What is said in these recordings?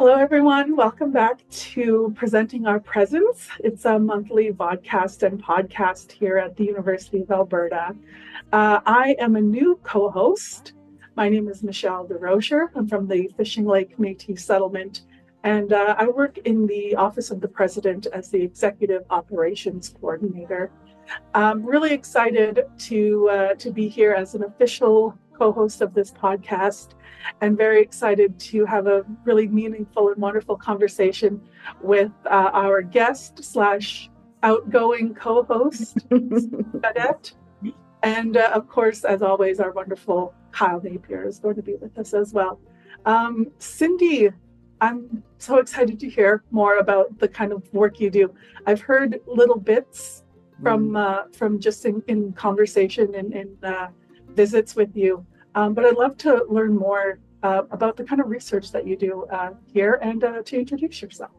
Hello, everyone. Welcome back to Presenting Our Presence. It's a monthly vodcast and podcast here at the University of Alberta. I am a new co-host. My name is Michelle Durocher. I'm from the Fishing Lake Métis Settlement, and I work in the Office of the President as the Executive Operations Coordinator. I'm really excited to be here as an official co-host of this podcast, and very excited to have a really meaningful and wonderful conversation with our guest slash outgoing co-host, Gaudet. And of course, as always, our wonderful Kyle Napier is going to be with us as well. Cindy, I'm so excited to hear more about the kind of work you do. I've heard little bits from just in conversation and in visits with you. But I'd love to learn more about the kind of research that you do here and to introduce yourself.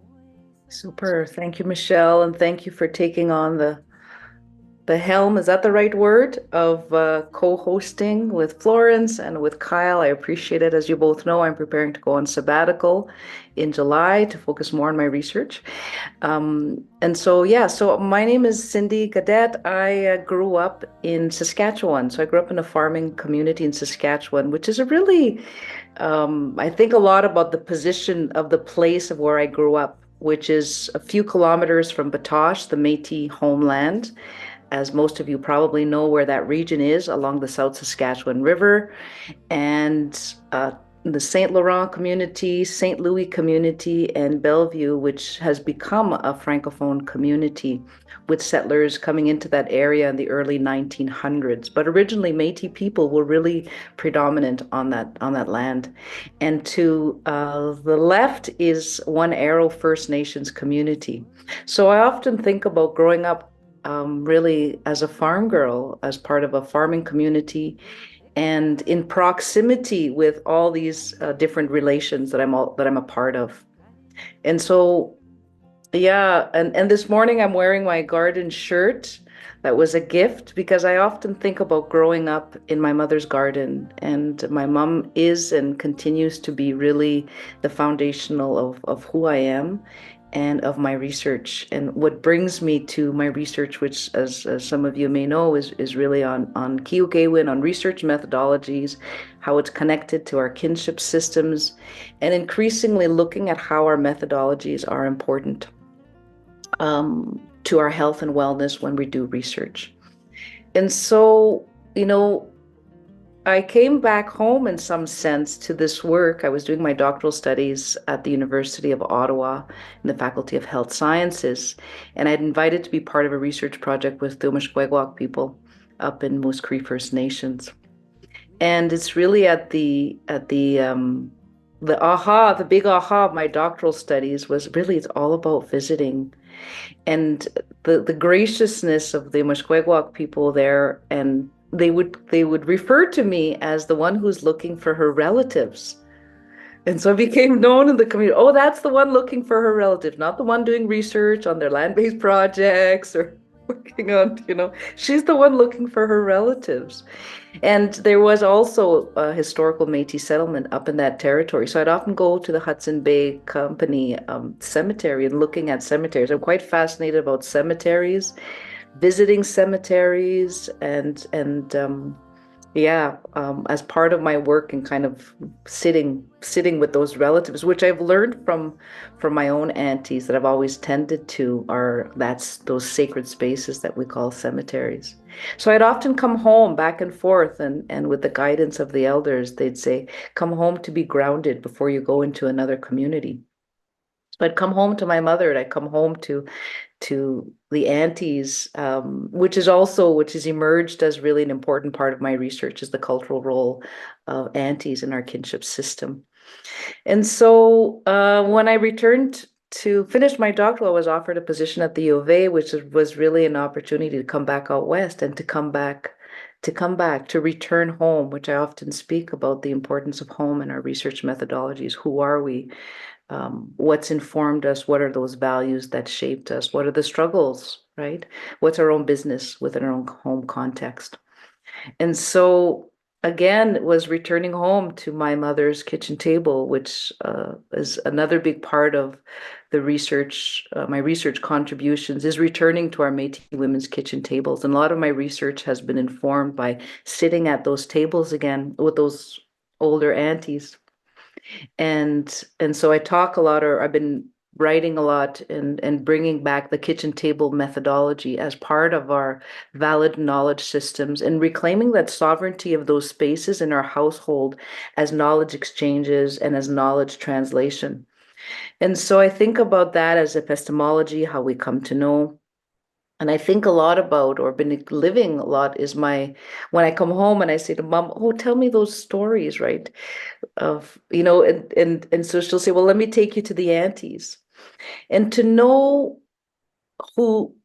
Super. Thank you, Michelle. And thank you for taking on the helm, is that the right word, of co-hosting with Florence and with Kyle. I appreciate it. As you both know, I'm preparing to go on sabbatical in July to focus more on my research. So my name is Cindy Gaudet. I grew up in Saskatchewan. So I grew up in a farming community in Saskatchewan, which is a really, I think a lot about the position of the place of where I grew up, which is a few kilometers from Batoche, the Métis homeland. As most of you probably know where that region is, along the South Saskatchewan River, and the St. Laurent community, St. Louis community, and Bellevue, which has become a Francophone community with settlers coming into that area in the early 1900s. But originally, Métis people were really predominant on that land. And to the left is One Arrow First Nations community. So I often think about growing up really as a farm girl, as part of a farming community, and in proximity with all these different relations that I'm a part of. And so, yeah, and this morning I'm wearing my garden shirt that was a gift, because I often think about growing up in my mother's garden, and my mom is and continues to be really the foundational of who I am and of my research. And what brings me to my research, which as some of you may know, is really on keeoukaywin, on research methodologies, how it's connected to our kinship systems, and increasingly looking at how our methodologies are important to our health and wellness when we do research. And so, I came back home in some sense to this work. I was doing my doctoral studies at the University of Ottawa in the Faculty of Health Sciences, and I'd invited to be part of a research project with the Mushkegowuk people up in Moose Cree First Nations. And it's really at the big aha of my doctoral studies was really, it's all about visiting, and the graciousness of the Mushkegowuk people there. And they would refer to me as the one who's looking for her relatives. And so I became known in the community, oh, that's the one looking for her relatives, not the one doing research on their land-based projects or working on, she's the one looking for her relatives. And there was also a historical Métis settlement up in that territory. So I'd often go to the Hudson Bay Company cemetery and looking at cemeteries. I'm quite fascinated about cemeteries, visiting cemeteries, and as part of my work, and kind of sitting with those relatives, which I've learned from my own aunties that I've always tended to, that's those sacred spaces that we call cemeteries. So I'd often come home back and forth, and with the guidance of the elders, they'd say, come home to be grounded before you go into another community. So I'd come home to my mother, and I'd come home to the aunties, which has emerged as really an important part of my research, is the cultural role of aunties in our kinship system. And so when I returned to finish my doctoral, I was offered a position at the U of A, which was really an opportunity to come back out west and to return home, which I often speak about the importance of home in our research methodologies. Who are we? What's informed us? What are those values that shaped us? What are the struggles, right? What's our own business within our own home context? And so again was returning home to my mother's kitchen table, which is another big part of the research. My research contributions is returning to our Métis women's kitchen tables, and a lot of my research has been informed by sitting at those tables again with those older aunties. And so I talk a lot, or I've been writing a lot and bringing back the kitchen table methodology as part of our valid knowledge systems and reclaiming that sovereignty of those spaces in our household as knowledge exchanges and as knowledge translation. And so I think about that as epistemology, how we come to know. And I think a lot about, or been living a lot, is when I come home and I say to mom, oh, tell me those stories, right? Of, and so she'll say, well, let me take you to the aunties. And to know who,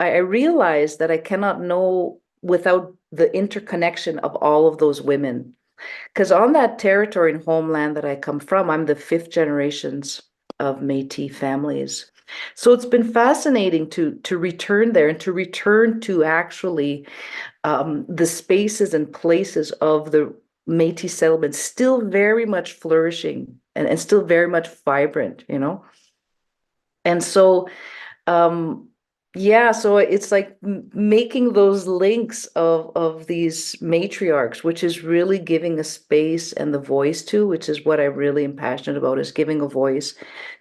I realize that I cannot know without the interconnection of all of those women. Because on that territory and homeland that I come from, I'm the fifth generations of Métis families. So it's been fascinating to return there and to return to actually the spaces and places of the Métis settlements still very much flourishing and still very much vibrant, And so yeah, so it's like making those links of these matriarchs, which is really giving a space and the voice to, which is what I really am passionate about, is giving a voice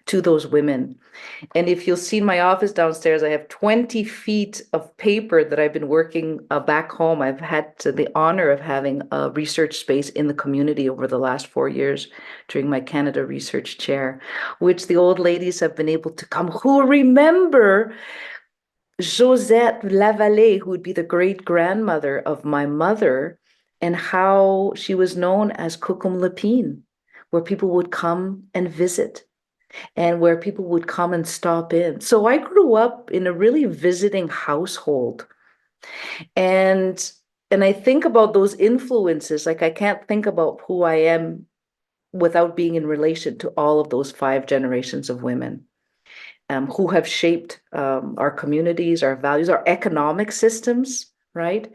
to those women. And if you'll see my office downstairs, I have 20 feet of paper that I've been working back home. I've had the honor of having a research space in the community over the last 4 years during my Canada Research Chair, which the old ladies have been able to come, who remember Josette Lavallée, who would be the great-grandmother of my mother, and how she was known as Kukum Lapine, where people would come and visit and where people would come and stop in. So I grew up in a really visiting household. And I think about those influences, like I can't think about who I am without being in relation to all of those 5 generations of women. Who have shaped our communities, our values, our economic systems, right?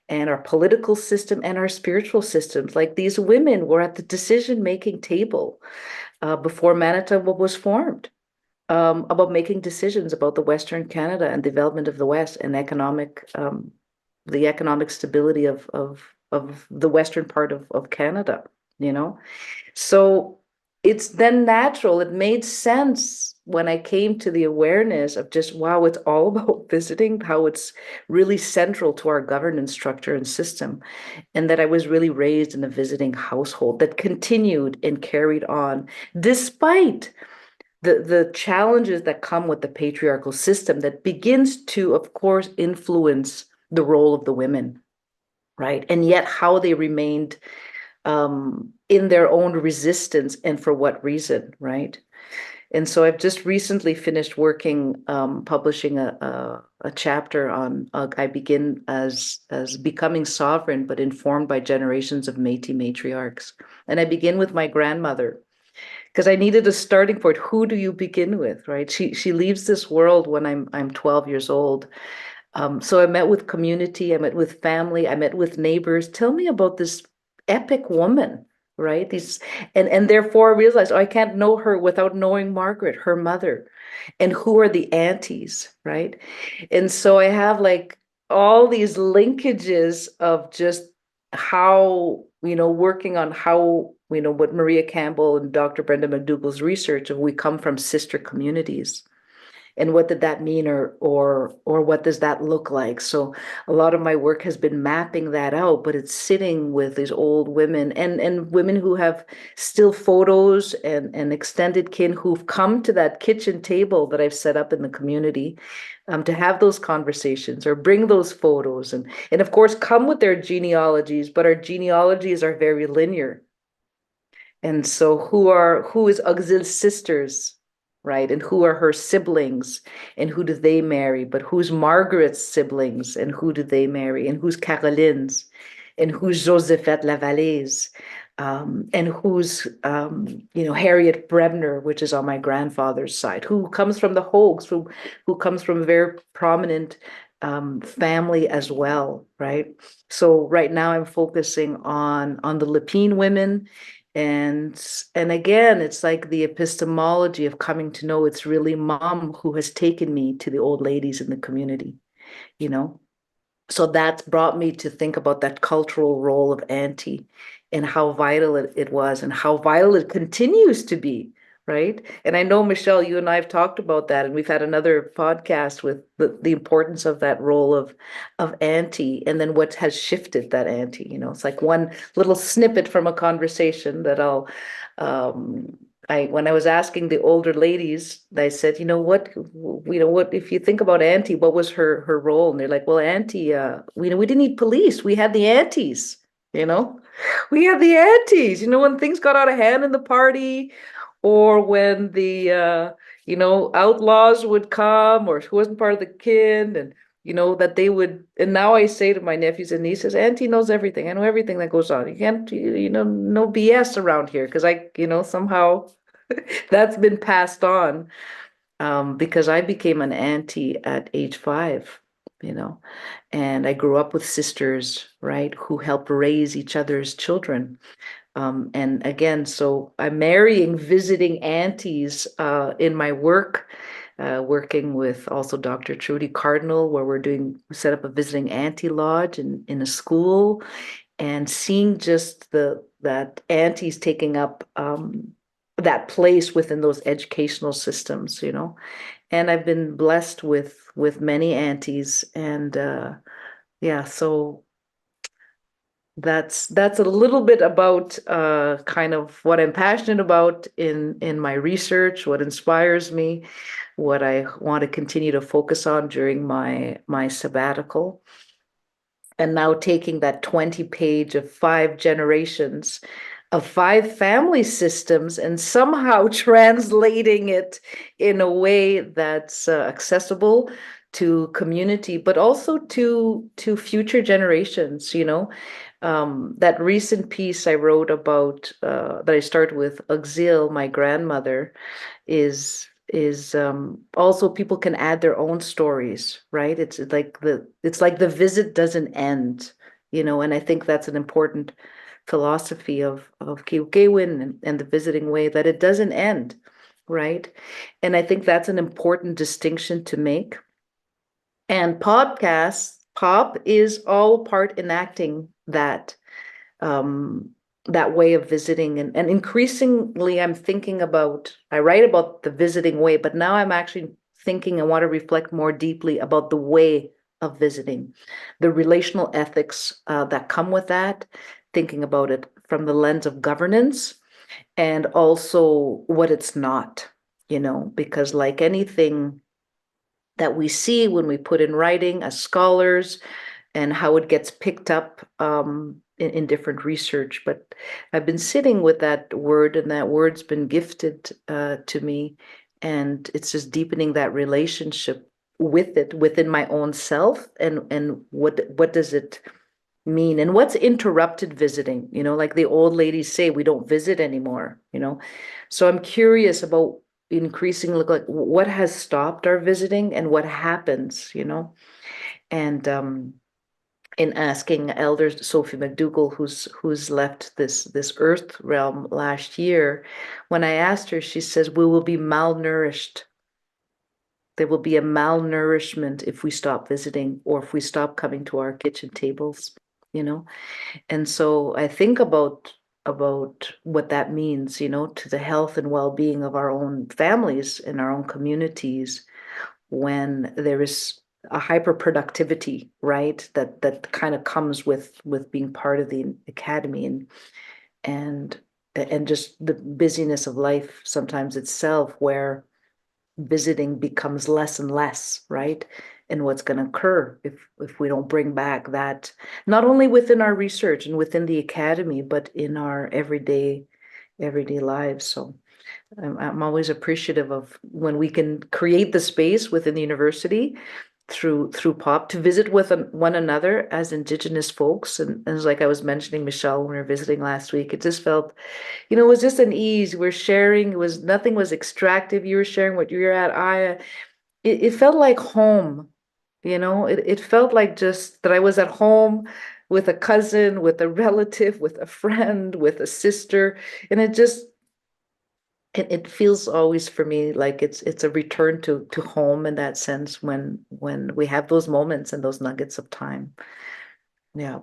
And our political system and our spiritual systems. Like these women were at the decision-making table before Manitoba was formed about making decisions about the Western Canada and development of the West and the economic stability of the Western part of Canada, So it's then natural. It made sense when I came to the awareness of just, wow, it's all about visiting, how it's really central to our governance structure and system. And that I was really raised in a visiting household that continued and carried on, despite the challenges that come with the patriarchal system that begins to, of course, influence the role of the women, right? And yet how they remained in their own resistance and for what reason, right? And so I've just recently finished publishing a chapter on, I begin as becoming sovereign, but informed by generations of Métis matriarchs. And I begin with my grandmother, because I needed a starting point. Who do you begin with, right? She leaves this world when I'm 12 years old. So I met with community, I met with family, I met with neighbors. Tell me about this epic woman, right? And therefore I realized, I can't know her without knowing Margaret, her mother, and who are the aunties, right? And so I have like all these linkages of just how, working on how, what Maria Campbell and Dr. Brenda McDougall's research of we come from sister communities. And what did that mean, or what does that look like? So a lot of my work has been mapping that out, but it's sitting with these old women and women who have still photos and extended kin who've come to that kitchen table that I've set up in the community to have those conversations or bring those photos and of course come with their genealogies, but our genealogies are very linear. And so who is Auxil's sisters, right? And who are her siblings and who do they marry? But who's Margaret's siblings and who do they marry? And who's Caroline's? And who's Josephette Lavallée's? And who's, Harriet Brebner, which is on my grandfather's side, who comes from the Hogues, who comes from a very prominent family as well, right? So right now I'm focusing on the Lipine women, and again, it's like the epistemology of coming to know it's really mom who has taken me to the old ladies in the community, you know. So that's brought me to think about that cultural role of auntie and how vital it was and how vital it continues to be, right? And I know, Michelle, you and I have talked about that, and we've had another podcast with the importance of that role of auntie and then what has shifted that auntie. It's like one little snippet from a conversation that um, when I was asking the older ladies, I said, what if you think about Auntie, what was her role? And they're like, well, Auntie, we didn't need police. We had the aunties, you know, we had the aunties, when things got out of hand in the party, or when the outlaws would come, or who wasn't part of the kin, and that they would. And now I say to my nephews and nieces, Auntie knows everything. I know everything that goes on. You can't, no BS around here, because somehow that's been passed on, because I became an auntie at age 5, and I grew up with sisters, right, who helped raise each other's children. And again, so I'm marrying visiting aunties in my work, working with also Dr. Trudy Cardinal, where set up a visiting auntie lodge in a school, and seeing just that aunties taking up that place within those educational systems, And I've been blessed with many aunties, and yeah, so that's a little bit about kind of what I'm passionate about in my research, what inspires me, what I want to continue to focus on during my sabbatical. And now taking that 20-page of 5 generations of 5 family systems and somehow translating it in a way that's accessible to community, but also to future generations. That recent piece I wrote about, that I started with Auxil, my grandmother, is also people can add their own stories, right? It's like the visit doesn't end, and I think that's an important philosophy of keeoukaywin and the visiting way, that it doesn't end, right? And I think that's an important distinction to make. And POP is all part enacting that way of visiting. And increasingly, I write about the visiting way, but now I'm actually thinking I want to reflect more deeply about the way of visiting, the relational ethics that come with that, thinking about it from the lens of governance, and also what it's not, because like anything that we see when we put in writing as scholars, and how it gets picked up in different research. But I've been sitting with that word, and that word's been gifted to me, and it's just deepening that relationship with it within my own self, and what does it mean, and what's interrupted visiting, like the old ladies say, we don't visit anymore, so I'm curious about increasingly, like, what has stopped our visiting and what happens, and in asking Elder Sophie McDougall, who's left this earth realm last year, when I asked her, she says, we will be malnourished. There will be a malnourishment if we stop visiting, or if we stop coming to our kitchen tables, And so I think about what that means, to the health and well-being of our own families and our own communities, when there is a hyper productivity, right? That kind of comes with being part of the academy, and just the busyness of life sometimes itself, where visiting becomes less and less, right? And what's going to occur if we don't bring back that, not only within our research and within the academy, but in our everyday lives. So I'm always appreciative of when we can create the space within the university through POP to visit with one another as Indigenous folks. And as like I was mentioning, Michelle, when we were visiting last week, it just felt, it was just an ease. We're sharing. Nothing was extractive. You were sharing what you were at. It felt like home. It felt like just that I was at home with a cousin, with a relative, with a friend, with a sister. And it feels always for me like it's a return to home in that sense when we have those moments and those nuggets of time. Yeah.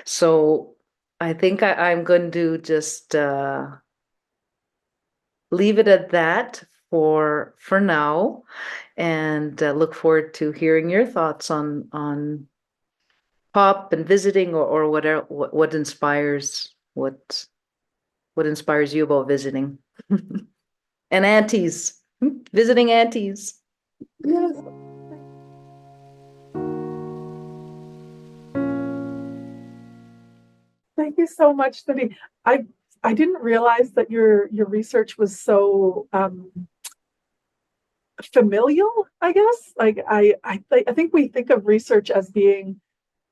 So I think I'm going to just leave it at that for now, and look forward to hearing your thoughts on pop and visiting, or whatever, what inspires you about visiting. And aunties, visiting aunties. Yes. Thank you so much, Cindy. I didn't realize that your research was so familial, I guess. Like I think we think of research as being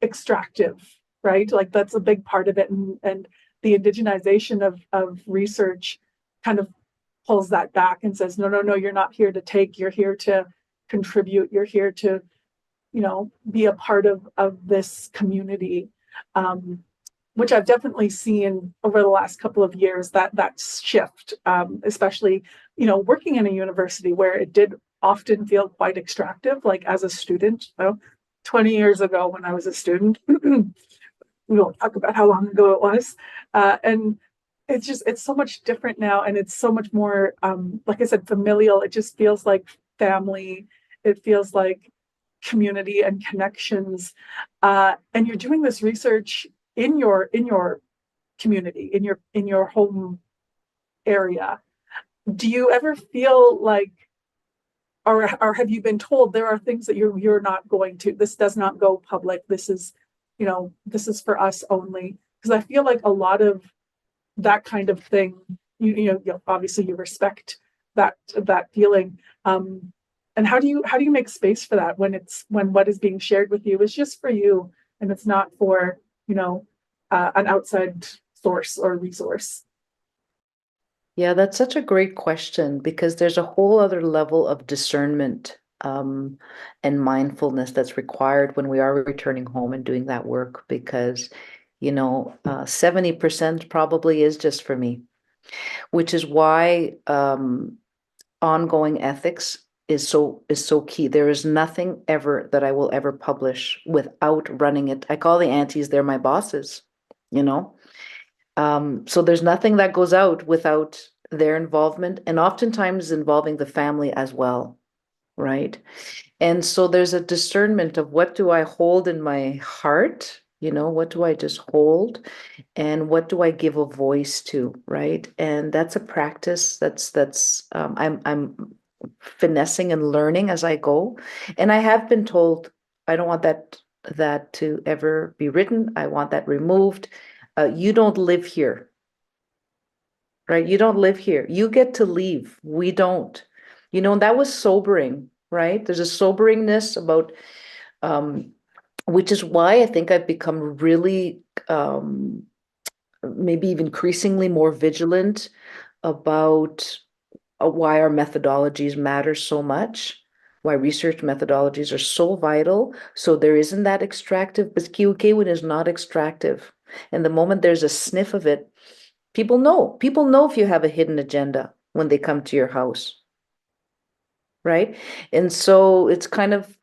extractive, right? Like that's a big part of it, and the indigenization of research kind of pulls that back and says, no, no, no, you're not here to take, you're here to contribute, you're here to, be a part of this community. Which I've definitely seen over the last couple of years, that shift, especially, working in a university where it did often feel quite extractive, like as a student, 20 years ago when I was a student. We won't talk about how long ago it was. And it's so much different now. And it's so much more, like I said, familial. It just feels like family. It feels like community and connections. And you're doing this research in your community, in your home area. Do you ever feel like, or have you been told there are things that you're not going to, this does not go public, this is for us only? Because I feel like a lot of that kind of thing, obviously you respect that feeling. And how do you make space for that when what is being shared with you is just for you, and it's not for, an outside source or resource? Yeah, that's such a great question, because there's a whole other level of discernment, and mindfulness that's required when we are returning home and doing that work, because 70% probably is just for me, which is why ongoing ethics is so key. There is nothing ever that I will ever publish without running it. I call the aunties, they're my bosses, you know. So there's nothing that goes out without their involvement, and oftentimes involving the family as well, right? And so there's a discernment of, what do I hold in my heart? What do I just hold? And what do I give a voice to, right? And that's a practice I'm finessing and learning as I go. And I have been told, I don't want that to ever be written. I want that removed. You don't live here, right? You don't live here. You get to leave. We don't. And that was sobering, right? There's a soberingness about, which is why I think I've become really, maybe even increasingly more vigilant about why our methodologies matter so much, why research methodologies are so vital. So there isn't that extractive, but keeoukaywin is not extractive. And the moment there's a sniff of it, people know. People know if you have a hidden agenda when they come to your house, right? And so it's kind of,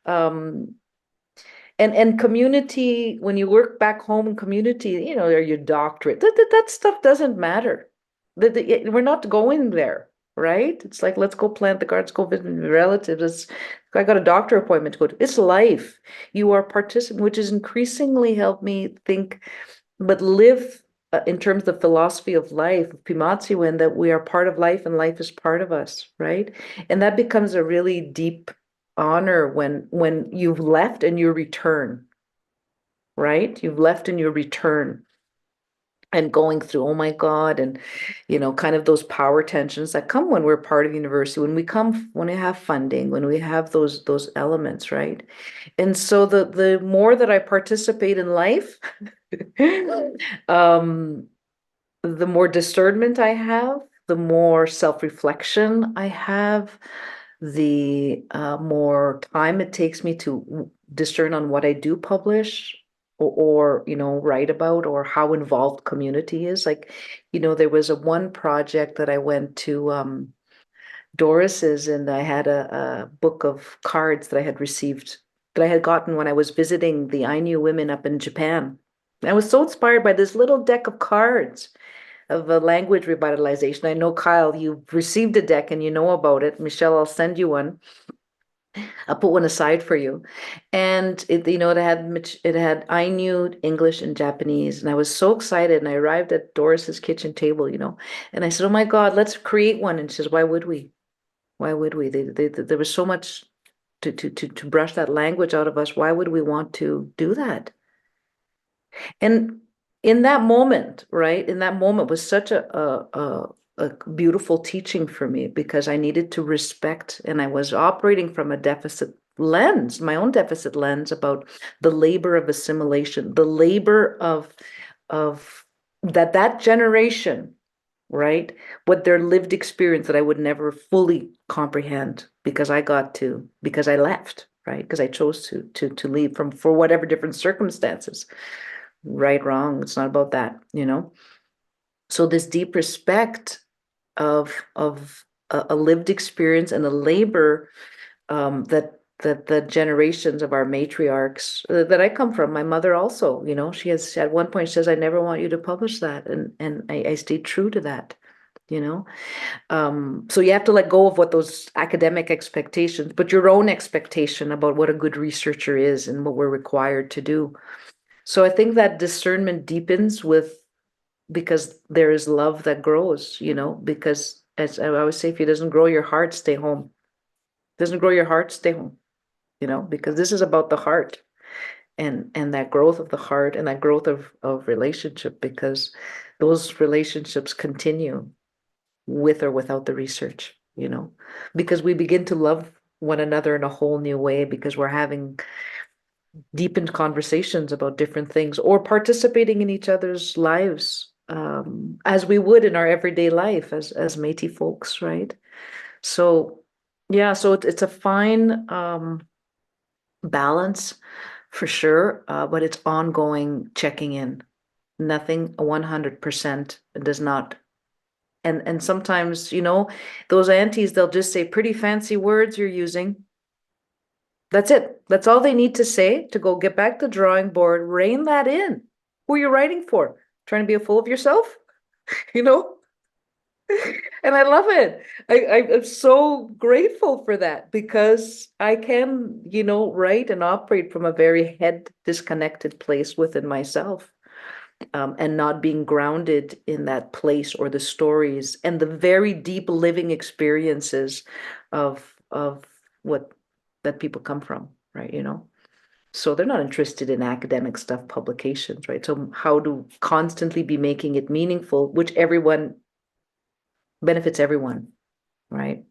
and community, when you work back home in community, or your doctorate, that stuff doesn't matter. We're not going there, right? It's like, let's go plant the garden, let's go visit relatives. I got a doctor appointment to go to. It's life. You are participating, which has increasingly helped me think, but live, in terms of philosophy of life, Pimatsiwin, that we are part of life and life is part of us, right? And that becomes a really deep honor when you've left and you return, right? You've left and you return, and going through, oh my God, and kind of those power tensions that come when we're part of university, when we have funding, when we have those elements, right? And so the more that I participate in life, um, the more discernment I have, the more self-reflection I have, the more time it takes me to discern on what I do publish or write about, or how involved community is. Like, there was one project that I went to Doris's, and I had a book of cards that I had received, that I had gotten when I was visiting the Ainu women up in Japan. I was so inspired by this little deck of cards of a language revitalization. I know, Kyle, you've received a deck and you know about it. Michelle, I'll send you one. I'll put one aside for you. And it had Ainu, English, and Japanese. And I was so excited. And I arrived at Doris's kitchen table, and I said, "Oh my God, let's create one." And she says, "Why would we? Why would we? There was so much to brush that language out of us. Why would we want to do that?" And in that moment, right? In that moment was such a beautiful teaching for me, because I needed to respect, and I was operating from a deficit lens, my own deficit lens, about the labor of assimilation, the labor of that generation, right? What their lived experience that I would never fully comprehend, because I left, right? Because I chose to leave for whatever different circumstances. Right, wrong, it's not about that. So this deep respect of a lived experience and a labor, that the generations of our matriarchs, that I come from, my mother also, she has, at one point, she says, "I never want you to publish that," and I stayed true to that. So you have to let go of what those academic expectations, but your own expectation about what a good researcher is and what we're required to do. So I think that discernment deepens because there is love that grows, because, as I always say, if it doesn't grow your heart, stay home. Doesn't grow your heart, stay home, because this is about the heart, and that growth of the heart, and that growth of relationship, because those relationships continue with or without the research, because we begin to love one another in a whole new way, because we're having deepened conversations about different things, or participating in each other's lives, as we would in our everyday life as Métis folks, right? So yeah, so it's a fine balance for sure, but it's ongoing checking in. Nothing 100% does not. And sometimes, those aunties, they'll just say pretty fancy words you're using. That's it. That's all they need to say to go get back to the drawing board, rein that in. Who are you writing for? Trying to be a fool of yourself? You know? And I love it. I'm so grateful for that, because I can, write and operate from a very head disconnected place within myself, and not being grounded in that place, or the stories and the very deep living experiences of what that people come from, right? So they're not interested in academic stuff, publications, right? So how to constantly be making it meaningful, which everyone benefits everyone, right?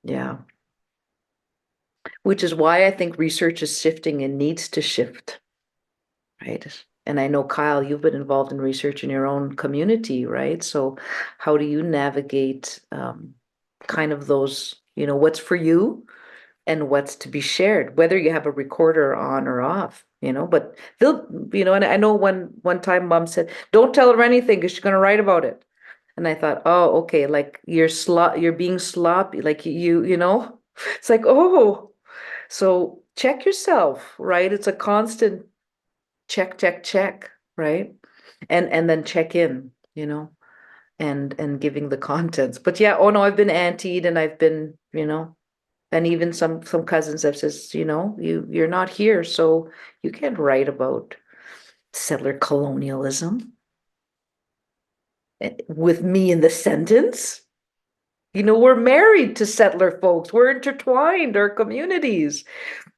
Yeah. Which is why I think research is shifting and needs to shift, right? And I know, Kyle, you've been involved in research in your own community, right? So how do you navigate kind of those, what's for you and what's to be shared, whether you have a recorder on or off, but they'll, and I know one time Mom said, "Don't tell her anything because she's going to write about it." And I thought, oh, okay, like you're being sloppy, like it's like, oh, so check yourself, right? It's a constant check, right? And then check in, and giving the contents. But yeah, oh no, I've been auntied, and I've been, and even some cousins have says, you're not here, so you can't write about settler colonialism with me in the sentence. We're married to settler folks. We're intertwined, our communities.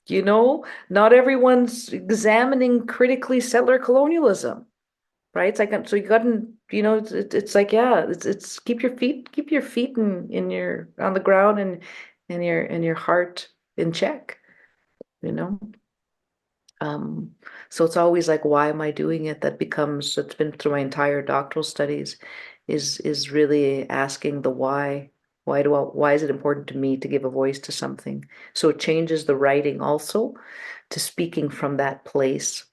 Not everyone's examining critically settler colonialism, right? It's like, so you got to, it's like, yeah, it's keep your feet in your on the ground, and your heart in check, you know. So it's always like, why am I doing it? It's been through my entire doctoral studies, is really asking the why. Why is it important to me to give a voice to something? So it changes the writing also to speaking from that place,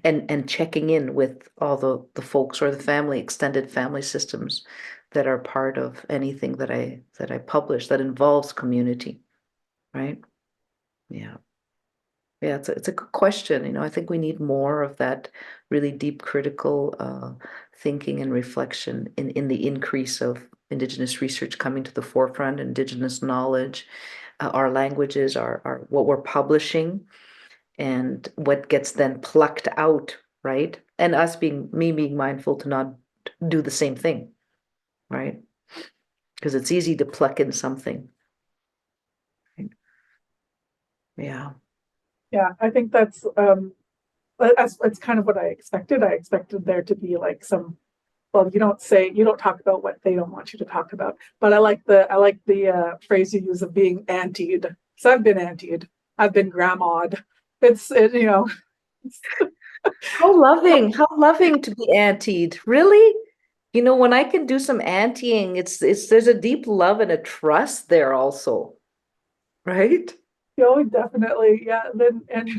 and checking in with all the folks or the family, extended family systems that are part of anything that I publish that involves community, right? Yeah. Yeah, it's a good question. I think we need more of that really deep critical thinking and reflection in the increase of Indigenous research coming to the forefront, Indigenous knowledge, our languages, our what we're publishing, and what gets then plucked out, right? And me being mindful to not do the same thing, right? Because it's easy to pluck in something. Yeah. Yeah, I think that's kind of what I expected. I expected there to be like some, well, you don't talk about what they don't want you to talk about. But I like the phrase you use of being auntied. So I've been auntied. I've been grandma'd. It's How loving to be auntied. Really? When I can do some auntying, it's there's a deep love and a trust there also, right? definitely, yeah. And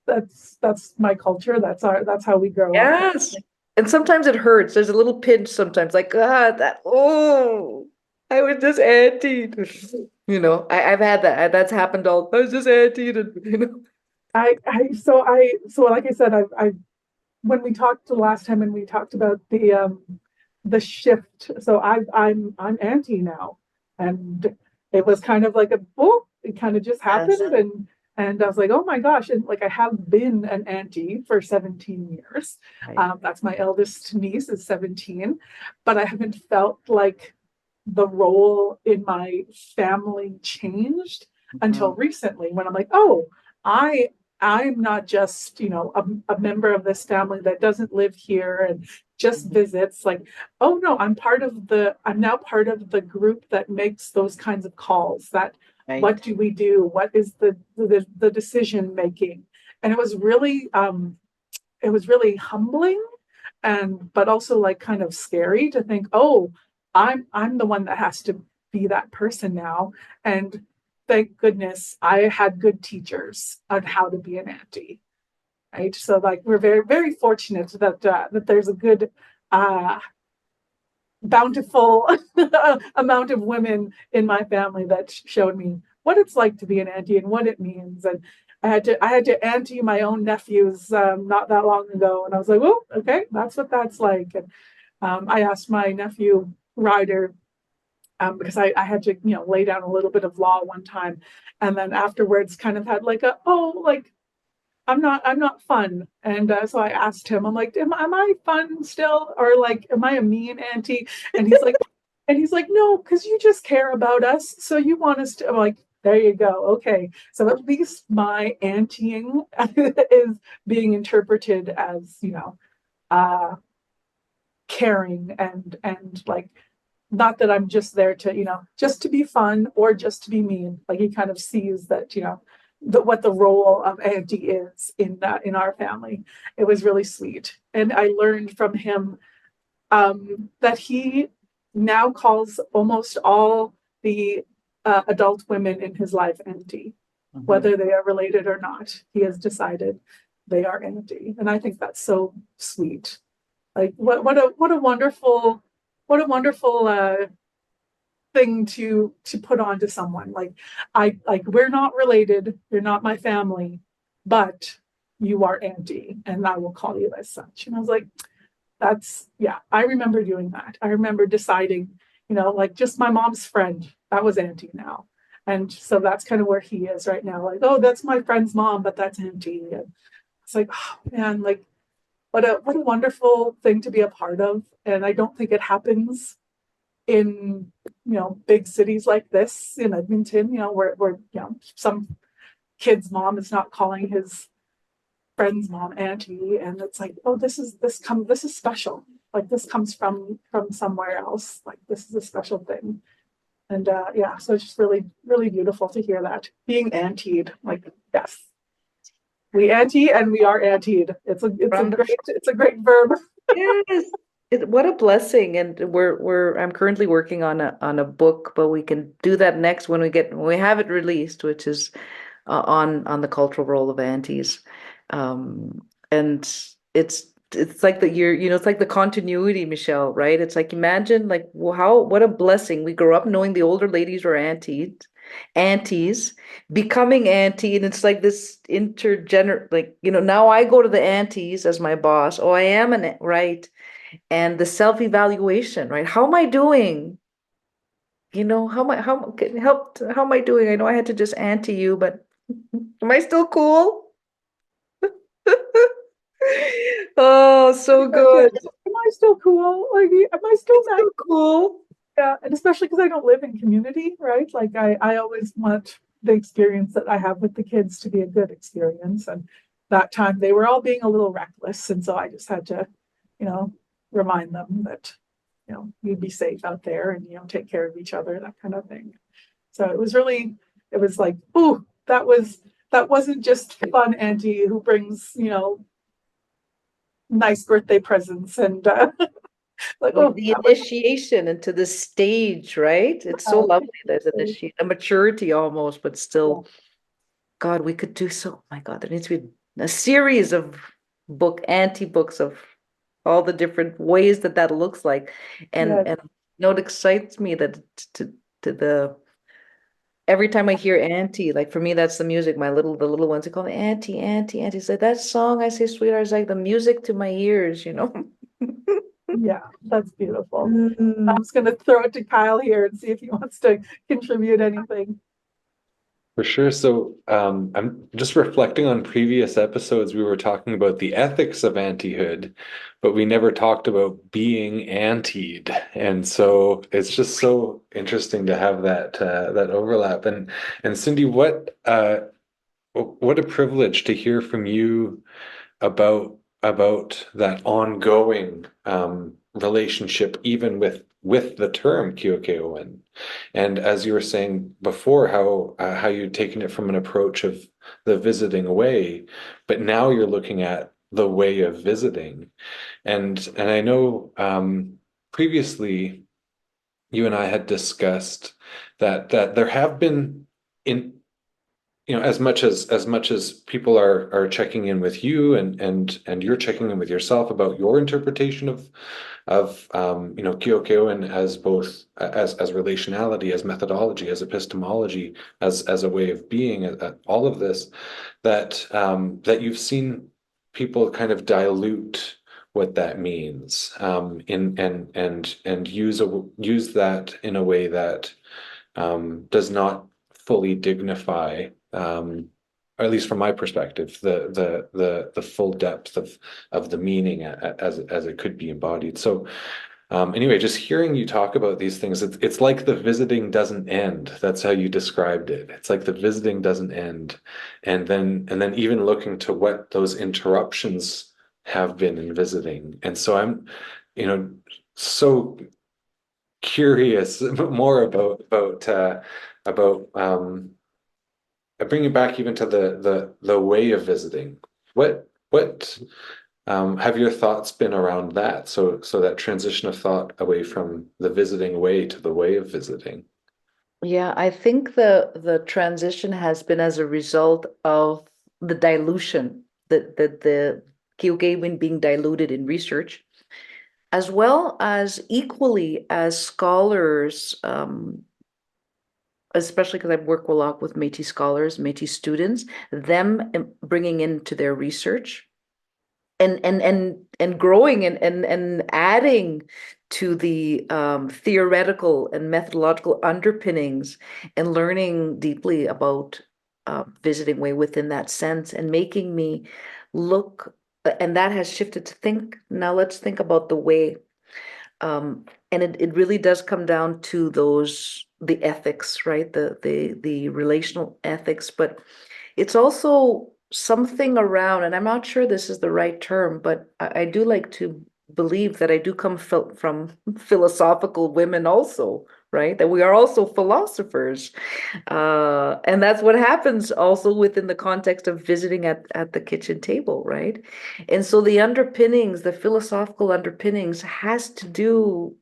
that's my culture. That's how we grow up. Yes. And sometimes it hurts. There's a little pinch sometimes, like, I was just auntied. I've had that. That's happened I was just auntied, So like I said, I when we talked the last time and we talked about the shift. So I'm auntie now, and it was kind of like it kind of just Yes. happened, and I was like, oh my gosh, and like I have been an auntie for 17 years. Right. That's my eldest niece is 17, but I haven't felt like the role in my family changed until recently when I'm like, oh, I I'm not just, a member of this family that doesn't live here and just visits. Like, oh no, I'm now part of the group that makes those kinds of calls. That Right. what do we do? What is the decision making? And it was really humbling, and but also like kind of scary to think, oh, I'm the one that has to be that person now. And thank goodness I had good teachers on how to be an auntie, right? So like we're very very fortunate that there's a good uh bountiful amount of women in my family that showed me what it's like to be an auntie and what it means. And I had to auntie my own nephews not that long ago, and I was like, well, okay, that's what that's like. And I asked my nephew Ryder, because I had to lay down a little bit of law one time, and then afterwards kind of had like like I'm not fun. And so I asked him, I'm like, am I fun still, or like am I a mean auntie? And he's like, no, because you just care about us, so you want us to. I'm like, there you go. Okay, so at least my auntieing is being interpreted as uh caring, and like, not that I'm just there to just to be fun or just to be mean. Like he kind of sees that what the role of auntie is in our family. It was really sweet, and I learned from him that he now calls almost all the adult women in his life auntie, whether they are related or not. He has decided they are auntie, and I think that's so sweet. Like what a wonderful thing to put on to someone. Like, we're not related, you're not my family, but you are auntie, and I will call you as such. And I was like, that's, yeah, I remember doing that. I remember deciding, like, just my mom's friend, that was auntie now. And so that's kind of where he is right now. Like, oh, that's my friend's mom, but that's auntie. And it's like, oh man, like what a wonderful thing to be a part of. And I don't think it happens in big cities like this in Edmonton, where some kid's mom is not calling his friend's mom auntie, and it's like, oh, this is special. Like, this comes from somewhere else. Like, this is a special thing. And yeah, so it's just really really beautiful to hear that being auntied. Like, yes, we auntie and we are auntied. It's a great verb. Yes. What a blessing. And I'm currently working on a book, but we can do that next when we have it released, which is on the cultural role of aunties. And it's like it's like the continuity, Michelle, right? It's like imagine like what a blessing. We grow up knowing the older ladies were aunties, becoming auntie, and it's like this like, now I go to the aunties as my boss. Oh, I am right. And the self-evaluation, right? How am I doing? How am I doing? I know I had to just auntie you, but am I still cool? Oh, so Yeah, good. am I still cool? Like, am I still It's nice? so cool. Yeah, and especially because I don't live in community, right? Like I always want the experience that I have with the kids to be a good experience. And that time they were all being a little reckless. And so I just had to, you know, remind them that, you'd be safe out there and, take care of each other, that kind of thing. So it was like, ooh, that wasn't just fun auntie who brings, nice birthday presents and like, Like oh, the that was initiation into the stage, right? It's so lovely. There's a maturity almost, but yeah, still, God, we could do so. Oh my God, there needs to be a series of anti-books of all the different ways that looks like. yeah, And it excites me that to the every time I hear auntie, like for me, that's the music. The little ones, they call me auntie, auntie, auntie. So that song I say, sweetheart, is like the music to my ears. yeah, that's beautiful. I'm Mm. just going to throw it to Kyle here and see if he wants to contribute anything. For sure. So, I'm just reflecting on previous episodes. We were talking about the ethics of antihood, but we never talked about being antied. And so it's just so interesting to have that overlap. And Cindy, what a privilege to hear from you about that ongoing relationship, even with the term keeoukaywin. And as you were saying before, how you'd taken it from an approach of the visiting away, but now you're looking at the way of visiting. And I know previously you and I had discussed that there have been in as much as people are checking in with you and you're checking in with yourself about your interpretation of Kyoto as both as relationality, as methodology, as epistemology, as a way of being, all of this, that you've seen people kind of dilute what that means, in and use that in a way that does not fully dignify, or at least from my perspective, the full depth of the meaning as it could be embodied. So anyway, just hearing you talk about these things, it's like the visiting doesn't end. That's how you described it. It's like the visiting doesn't end, and then even looking to what those interruptions have been in visiting. And so I'm, so curious more about bringing it back even to the way of visiting. What have your thoughts been around that? So that transition of thought away from the visiting way to the way of visiting. Yeah, I think the transition has been as a result of the dilution, the Kyogain being diluted in research, as well as equally as scholars, especially because I work a lot with Métis scholars, Métis students, them bringing into their research and growing and adding to the theoretical and methodological underpinnings and learning deeply about visiting way within that sense and making me look, and that has shifted to think, now let's think about the way. And it really does come down to the ethics, right? The relational ethics, but it's also something around, and I'm not sure this is the right term, but I do like to believe that I do come from philosophical women also, right? That we are also philosophers. And that's what happens also within the context of visiting at the kitchen table, right? And so the underpinnings, the philosophical underpinnings, has to do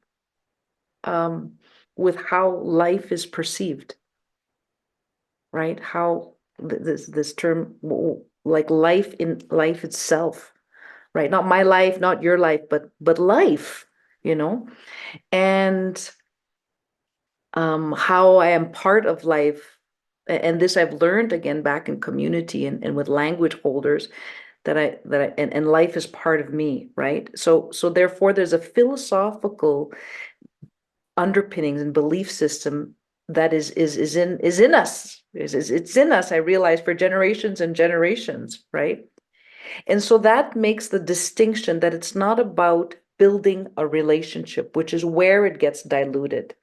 with how life is perceived, right? How this term, like life in life itself, right? Not my life, not your life, but life, you know, and how I am part of life. And this I've learned again back in community and with language holders and life is part of me, right? So therefore there's a philosophical underpinnings and belief system that is in us. It's in us, I realize, for generations and generations, right? And so that makes the distinction that it's not about building a relationship, which is where it gets diluted.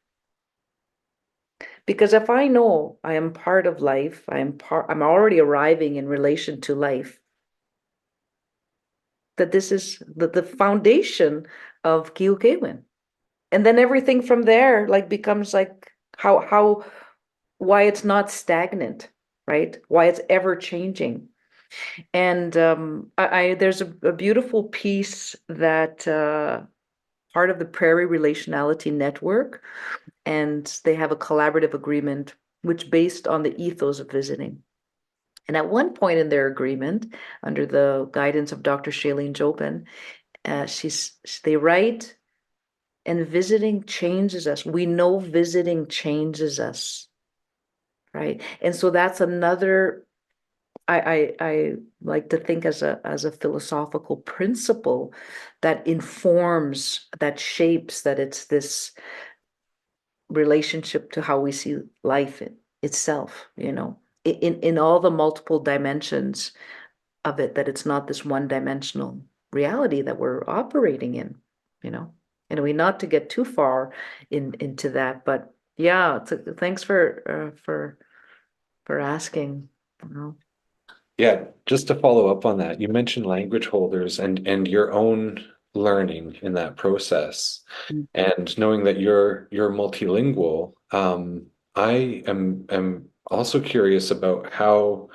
Because if I know I am part of life, I'm already arriving in relation to life, that this is the foundation of keeoukaywin. And then everything from there like becomes like why it's not stagnant, right? Why it's ever changing. And there's a beautiful piece that part of the Prairie Relationality Network, and they have a collaborative agreement which based on the ethos of visiting. And at one point in their agreement, under the guidance of Dr. Shailene Jobin, they write, and visiting changes us. We know visiting changes us, right? And so that's another, I like to think as a philosophical principle that informs, that shapes, that it's this relationship to how we see life itself, you know, in all the multiple dimensions of it, that it's not this one-dimensional reality that we're operating in, you know. And we not to get too far into that, but yeah, thanks for asking, you know. Yeah, just to follow up on that, you mentioned language holders and your own learning in that process, and knowing that you're multilingual. I am also curious about how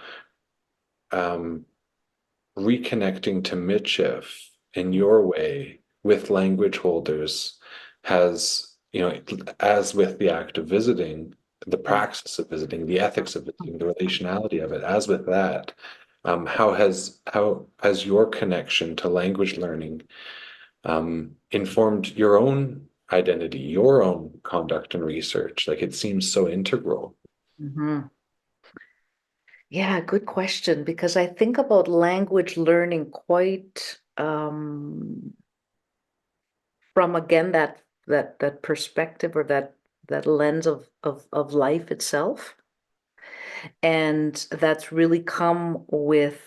reconnecting to Michif in your way with language holders has, you know, as with the act of visiting, the praxis of visiting, the ethics of visiting, the relationality of it, as with that, how has your connection to language learning informed your own identity, your own conduct and research? Like, it seems so integral. Mm-hmm. Yeah, good question, because I think about language learning quite from again that perspective, or that lens of life itself. And that's really come with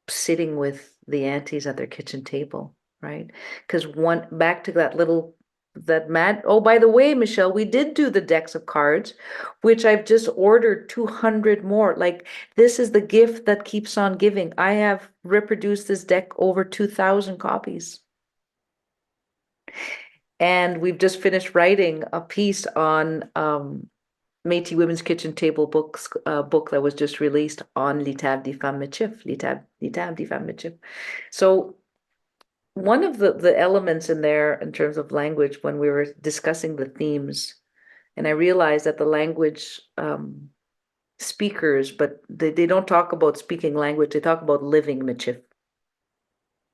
sitting with the aunties at their kitchen table, right? Because back to oh, by the way, Michelle, we did do the decks of cards, which I've just ordered 200 more. Like, this is the gift that keeps on giving. I have reproduced this deck over 2,000 copies. And we've just finished writing a piece on Métis Women's Kitchen Table book that was just released on Lii Taab di Faam Michif, Lii Taab di Faam Michif. So one of the elements in there in terms of language, when we were discussing the themes, and I realized that the language speakers, but they don't talk about speaking language, they talk about living Michif.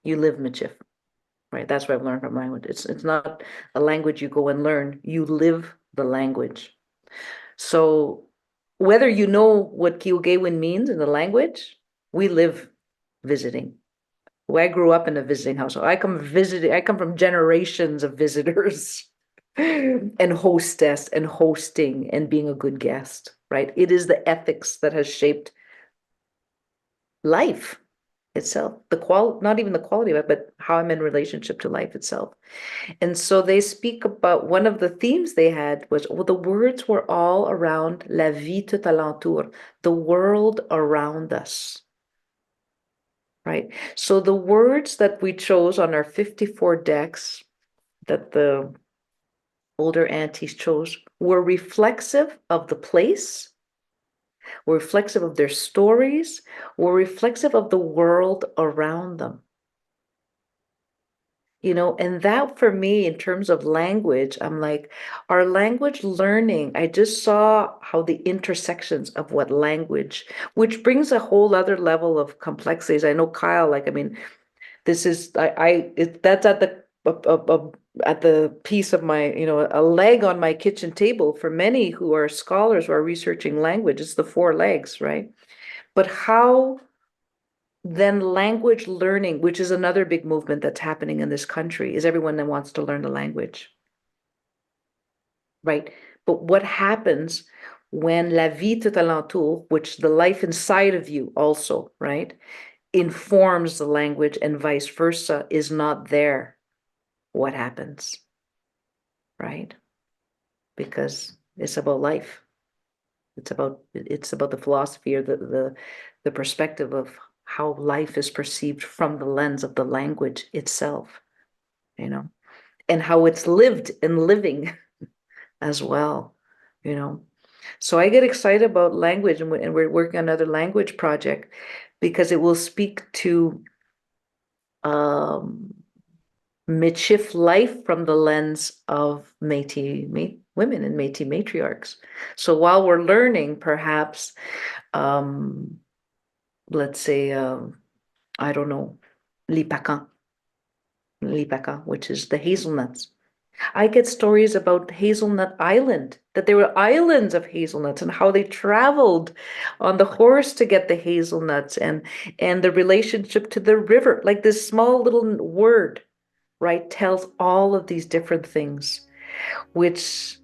You live Michif, right? That's what I've learned from language. It's not a language you go and learn, you live the language. So whether you know what keeoukaywin means in the language, we live visiting. Well, I grew up in a visiting household. I come from generations of visitors and hostess and hosting and being a good guest, right? It is the ethics that has shaped life itself, not even the quality of it, but how I'm in relationship to life itself. And so they speak about, one of the themes they had was, well, the words were all around la vie tout alentour, the world around us. right? So the words that we chose on our 54 decks that the older aunties chose were reflexive of the place, were reflexive of their stories, were reflexive of the world around them. You know, and that for me, in terms of language, I'm like, our language learning, I just saw how the intersections of what language, which brings a whole other level of complexities. I know Kyle, like, I mean, this is, that's at the piece of my, you know, a leg on my kitchen table for many who are scholars who are researching language. It's the four legs, right? But how then language learning, which is another big movement that's happening in this country, is everyone that wants to learn the language, right? But what happens when la vie tout alentour, which the life inside of you also, right, informs the language and vice versa, is not there? What happens, right? Because it's about life. It's about the philosophy or the perspective of how life is perceived from the lens of the language itself, you know, and how it's lived and living as well, you know. So I get excited about language, and we're working on another language project because it will speak to midship life from the lens of Métis women and Métis matriarchs. So while we're learning, perhaps, let's say, I don't know, Lii Taab, which is the hazelnuts. I get stories about Hazelnut Island, that there were islands of hazelnuts and how they traveled on the horse to get the hazelnuts, and the relationship to the river. Like this small little word, right, tells all of these different things, which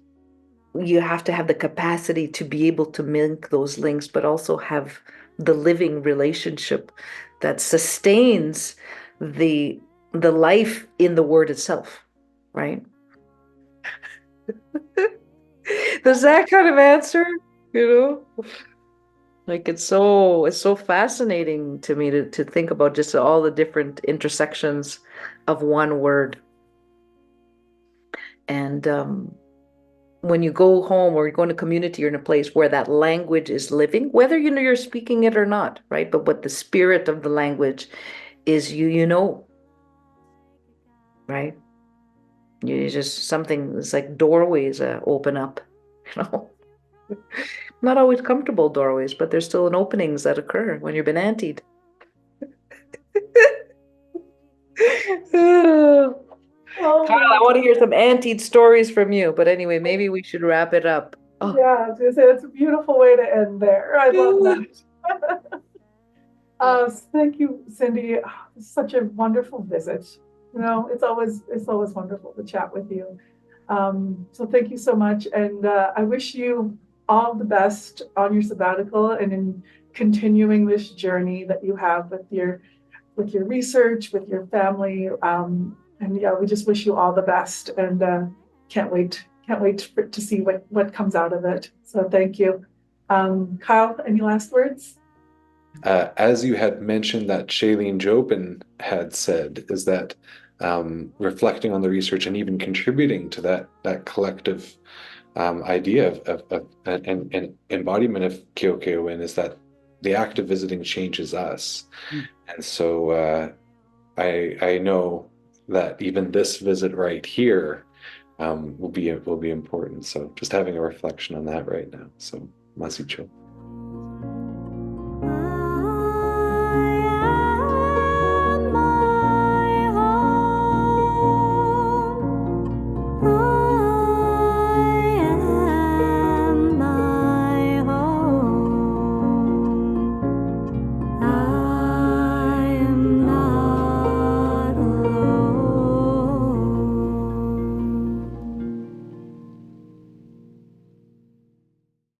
you have to have the capacity to be able to make those links, but also have the living relationship that sustains the life in the word itself, right? Does that kind of answer, you know? Like it's so fascinating to me to think about just all the different intersections of one word. And when you go home or you go in a community or in a place where that language is living, whether you know you're speaking it or not, right? But what the spirit of the language is, you know, right? You just something, it's like doorways open up, you know. Not always comfortable doorways, but there's still an openings that occur when you've been auntied. Oh, Kyle, I want to hear some auntied stories from you, but anyway, maybe we should wrap it up. Oh. yeah, I was gonna say it's a beautiful way to end there. I love that. Thank you, Cindy. Such a wonderful visit. You know, it's always wonderful to chat with you. So thank you so much, and I wish you all the best on your sabbatical and in continuing this journey that you have with your research, with your family. And yeah, we just wish you all the best, and can't wait to see what comes out of it. So thank you. Kyle, any last words? As you had mentioned that Shailene Jobin had said, is that reflecting on the research and even contributing to that collective idea of an embodiment of keeoukaywin is that the act of visiting changes us. And so I know that even this visit right here will be important. So just having a reflection on that right now. So masicho.